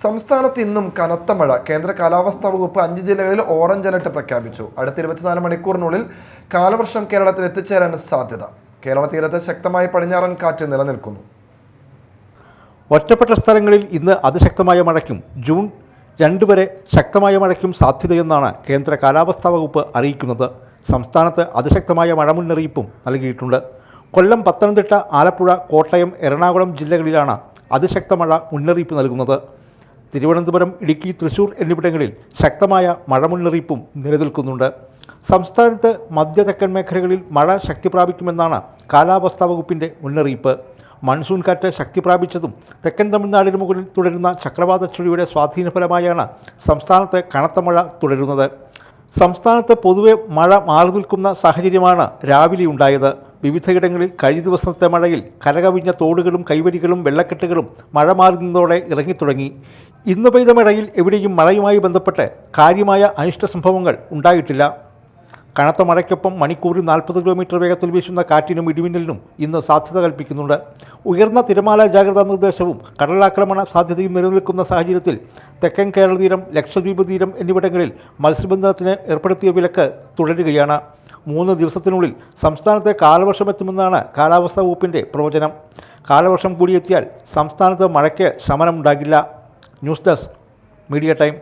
സംസ്ഥാനത്ത് ഇന്നും കനത്ത മഴ. കേന്ദ്ര കാലാവസ്ഥാ വകുപ്പ് 5 ജില്ലകളിൽ ഓറഞ്ച് അലർട്ട് പ്രഖ്യാപിച്ചു. അടുത്ത 24 മണിക്കൂറിനുള്ളിൽ കാലവർഷം കേരളത്തിൽ എത്തിച്ചേരാൻ സാധ്യത. കേരള തീരത്ത് ശക്തമായ പടിഞ്ഞാറൻ കാറ്റ് നിലനിൽക്കുന്നു. ഒറ്റപ്പെട്ട സ്ഥലങ്ങളിൽ ഇന്ന് അതിശക്തമായ മഴയ്ക്കും ജൂൺ 2 വരെ ശക്തമായ മഴയ്ക്കും സാധ്യതയെന്നാണ് കേന്ദ്ര കാലാവസ്ഥാ വകുപ്പ് അറിയിക്കുന്നത്. സംസ്ഥാനത്ത് അതിശക്തമായ മഴ മുന്നറിയിപ്പും നൽകിയിട്ടുണ്ട്. കൊല്ലം, പത്തനംതിട്ട, ആലപ്പുഴ, കോട്ടയം, എറണാകുളം ജില്ലകളിലാണ് അതിശക്ത മഴ മുന്നറിയിപ്പ് നൽകുന്നത്. തിരുവനന്തപുരം, ഇടുക്കി, തൃശൂർ എന്നിവിടങ്ങളിൽ ശക്തമായ മഴ മുന്നറിയിപ്പും നിലനിൽക്കുന്നുണ്ട്. സംസ്ഥാനത്ത് മധ്യ തെക്കൻ മേഖലകളിൽ മഴ ശക്തി പ്രാപിക്കുമെന്നാണ് കാലാവസ്ഥാ വകുപ്പിൻ്റെ മുന്നറിയിപ്പ്. മൺസൂൺ കാറ്റ് ശക്തി പ്രാപിച്ചതും തെക്കൻ തമിഴ്നാടിന് മുകളിൽ തുടരുന്ന ചക്രവാത ചുഴിയുടെ സ്വാധീനഫലമായാണ് സംസ്ഥാനത്ത് കനത്ത മഴ തുടരുന്നത്. സംസ്ഥാനത്ത് പൊതുവെ മഴ മാറി നിൽക്കുന്ന സാഹചര്യമാണ് രാവിലെ ഉണ്ടായത്. വിവിധയിടങ്ങളിൽ കഴിഞ്ഞ ദിവസത്തെ മഴയിൽ കരകവിഞ്ഞ തോടുകളും കൈവരികളും വെള്ളക്കെട്ടുകളും മഴ മാറി നിന്നതോടെ ഇറങ്ങിത്തുടങ്ങി. ഇന്ന് പെയ്ത മഴയിൽ എവിടെയും മഴയുമായി ബന്ധപ്പെട്ട് കാര്യമായ അനിഷ്ട സംഭവങ്ങൾ ഉണ്ടായിട്ടില്ല. കനത്ത മഴയ്ക്കൊപ്പം മണിക്കൂറിൽ 40 കിലോമീറ്റർ വേഗത്തിൽ വീശുന്ന കാറ്റിനും ഇടിമിന്നലിനും ഇന്ന് സാധ്യത കൽപ്പിക്കുന്നുണ്ട്. ഉയർന്ന തിരമാല ജാഗ്രതാ നിർദ്ദേശവും കടലാക്രമണ സാധ്യതയും നിലനിൽക്കുന്ന സാഹചര്യത്തിൽ തെക്കൻ കേരള തീരം, ലക്ഷദ്വീപ് തീരം എന്നിവിടങ്ങളിൽ മത്സ്യബന്ധനത്തിന് ഏർപ്പെടുത്തിയ വിലക്ക് തുടരുകയാണ്. 3 ദിവസത്തിനുള്ളിൽ സംസ്ഥാനത്തെ കാലവർഷം എത്തുമെന്നാണ് കാലാവസ്ഥാ വകുപ്പിൻ്റെ പ്രവചനം. കാലവർഷം കൂടിയെത്തിയാൽ സംസ്ഥാനത്ത് മഴയ്ക്ക് ശമനമുണ്ടാകില്ല. News desk, media time.